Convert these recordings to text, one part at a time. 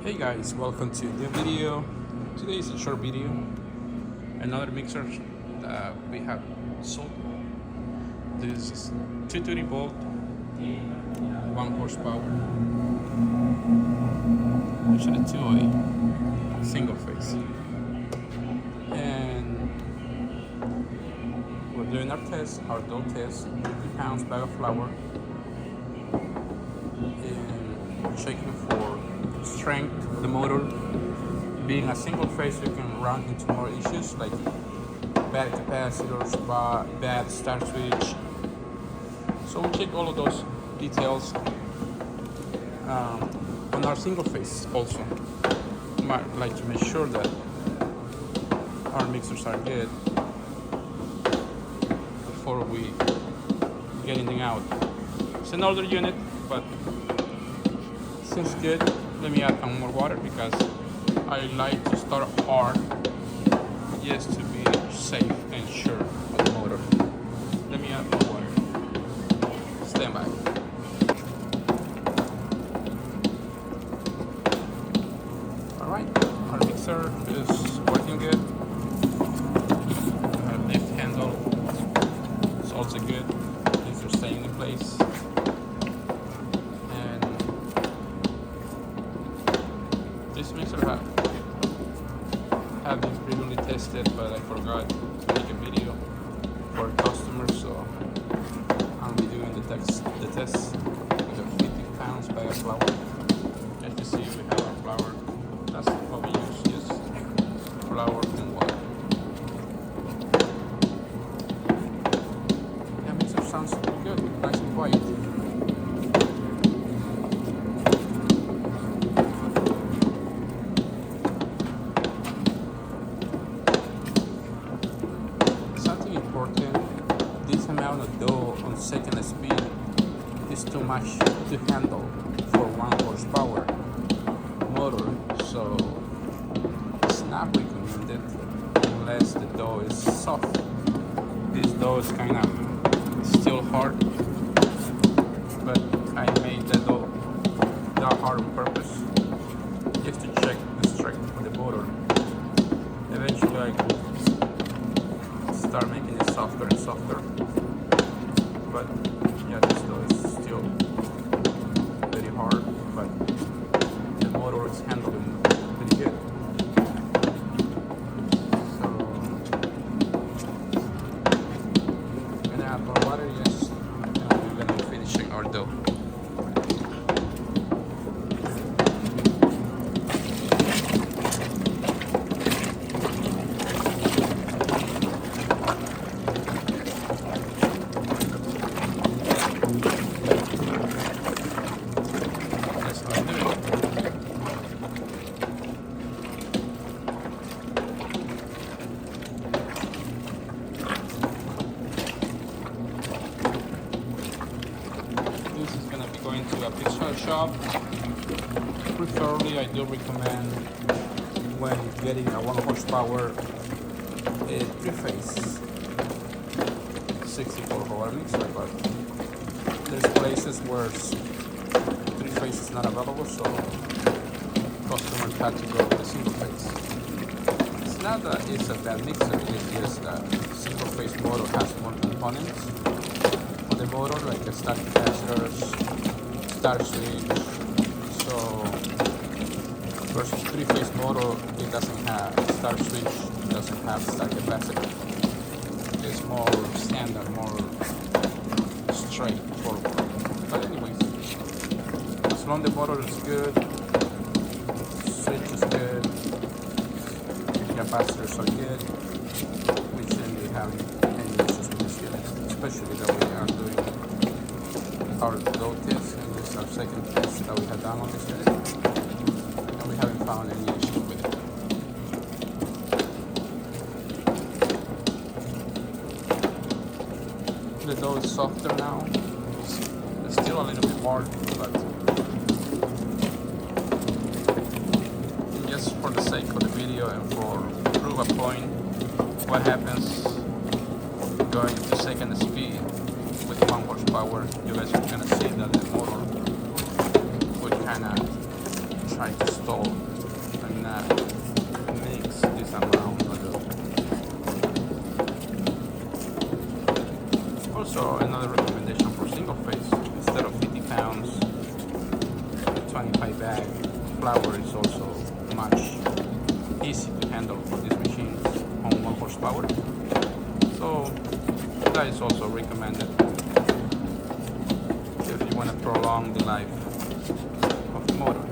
Hey guys, welcome to the video. Today is a short video. Another mixer that we have sold. This is 220 volt, 1 horsepower. Actually 208, single phase. And we're doing our test, our dough test, 50 pounds bag of flour. And checking for strength of the motor. Being a single phase, you can run into more issues like bad capacitors, bad start switch. So we'll check all of those details on our single phase also. Might like to make sure that our mixers are good before we get anything out. It's an older unit, but seems good. Let me add some more water because I like to start hard just to be safe and sure of the motor. Let me add more water. Stand by. Alright, our mixer is working good. Our lift handle is also good. Things are staying in place. This mixer have been previously tested, but I forgot to make a video for customers, so I'm redoing the test with a 50 pounds bag of flour. As you see, we have our flour. That's what we use, just flour and water. That mixer sounds good, nice and quiet. This amount of dough on second speed is too much to handle for 1 horsepower motor, so it's not recommended unless the dough is soft. This dough is kind of still hard, but I made the dough that hard on purpose just to check the strength of the motor. Eventually I could start making it softer and softer, but yeah, this dough is still very hard, but the motor is handling pretty good. So I'm gonna add more water, yes, and we're gonna be finishing our dough. This is going to be going to a pizza shop. Preferably, I do recommend when getting a 1 horsepower 3-phase 64 Hobart mixer, but there's places where 3-phase is not available, so customers have to go with a single phase. It's not that it's a bad mixer, it's just that single phase motor has more components on the motor, like the start capacitors, start switch. So versus 3-phase motor, it doesn't have start switch, it doesn't have start capacitor. It's more standard, more straightforward. But anyways, as long as the motor is good, switch is good, capacitors are good, we shouldn't be having any issues with this unit, especially that we are doing our dough test, and this is our second test that we have done on this unit, and we haven't found any issues with it. The dough is softer now. It's still a little bit hard, but just for the sake of the video and for prove a point what happens going to second speed with 1 horsepower, you guys are gonna see that the motor would kind of try to install and mix this amount of dough. Also, another recommendation for single phase, instead of 50 pounds, 25 bag flour is also much easy to handle for these machines on 1 horsepower. So that is also recommended if you want to prolong the life of the motor.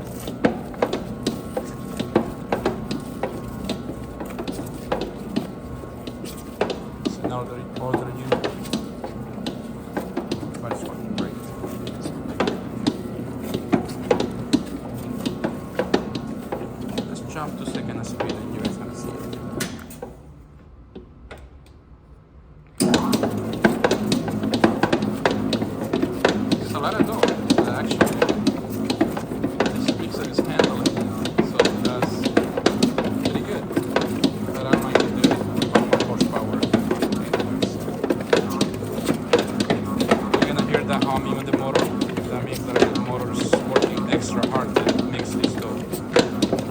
It's another unit, but it's working great. Let's jump to second speed and you guys can see it. A lot of dough, actually. This mixer is handling, so it does pretty good. But I like to do it with 1 horsepower. You're gonna hear that humming of the motor. That means that the motor is working extra hard to mix this dough.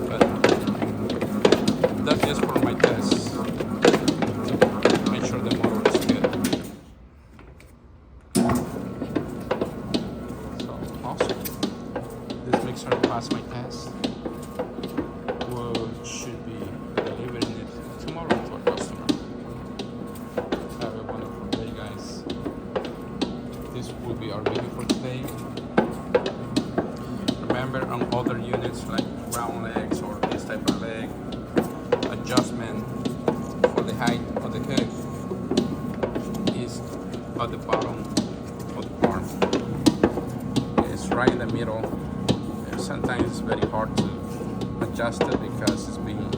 But that's just for my test, to make sure the motor is good. Awesome. This mixer passed my test. We should be delivering it tomorrow to our customer. Have a wonderful day, guys. This will be our video for today. Remember, on other units like round legs or this type of leg, adjustment for the height of the hook is at the bottom of the arm. Right in the middle. Sometimes it's very hard to adjust it because it's been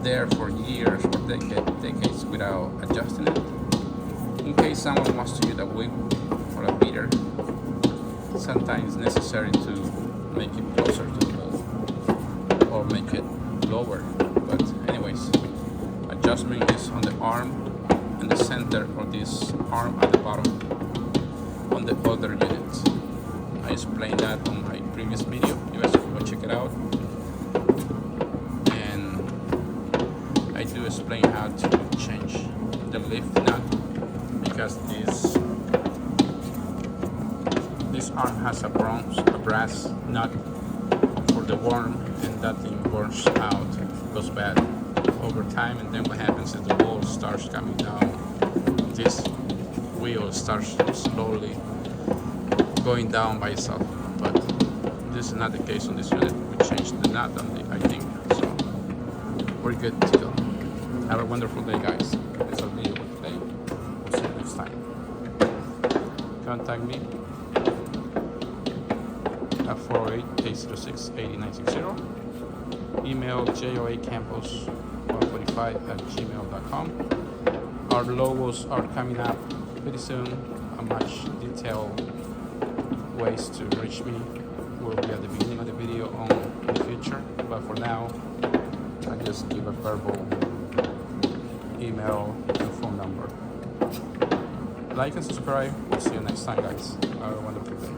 there for years or decades without adjusting it. In case someone wants to use a whip or a beater, sometimes it's necessary to make it closer to the hole or make it lower. But anyways, adjustment is on the arm in the center of this arm at the bottom on the other unit. I explained that on my previous video. You guys can go check it out. And I do explain how to change the lift nut because this arm has a brass nut for the worm, and that thing burns out, goes bad over time. And then what happens is the wall starts coming down. This wheel starts slowly going down by itself, but this is not the case on this unit. We changed the nut on the, I think, so we're good to go. Have a wonderful day, guys. That's our video for today. We'll see you next time. Contact me at 408-806-8960. Email joacampos145@gmail.com. Our logos are coming up pretty soon. A much detailed ways to reach me will be at the beginning of the video on the future, but for now I just give a verbal email and phone number. Like and subscribe. We'll see you next time, guys. Have a wonderful day.